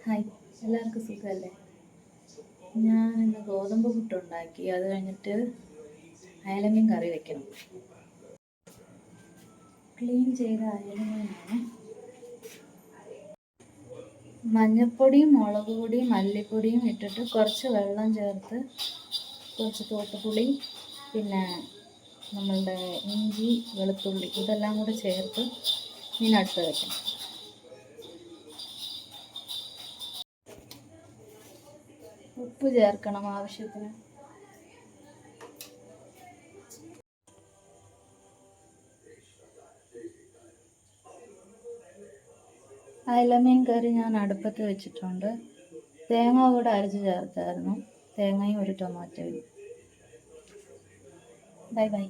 Hi, എല്ലാവർക്കും സുഖമല്ലേ? ഞാൻ ഇന്ന് ഗോതമ്പ് പുട്ടുണ്ടാക്കി. അത് കഴിഞ്ഞിട്ട് അയലമീൻ കറി വെക്കണം. ക്ലീൻ ചെയ്ത അയലമീനാണ്. മഞ്ഞൾപ്പൊടിയും മുളക് പൊടിയും മല്ലിപ്പൊടിയും ഇട്ടിട്ട് കുറച്ച് വെള്ളം ചേർത്ത് കുറച്ച് തോട്ടുപുളി, പിന്നെ നമ്മളുടെ ഇഞ്ചി വെളുത്തുള്ളി ഇതെല്ലാം കൂടെ ചേർത്ത് മീനടുത്ത് വയ്ക്കണം. ഉപ്പ് ചേർക്കണം ആവശ്യത്തിന്. അയലമീൻ കറി ഞാൻ അടുപ്പത്ത് വെച്ചിട്ടുണ്ട്. തേങ്ങ കൂടെ അരച്ച് ചേർത്തായിരുന്നു. തേങ്ങയും ഒരു ടൊമാറ്റോയും. Bye bye.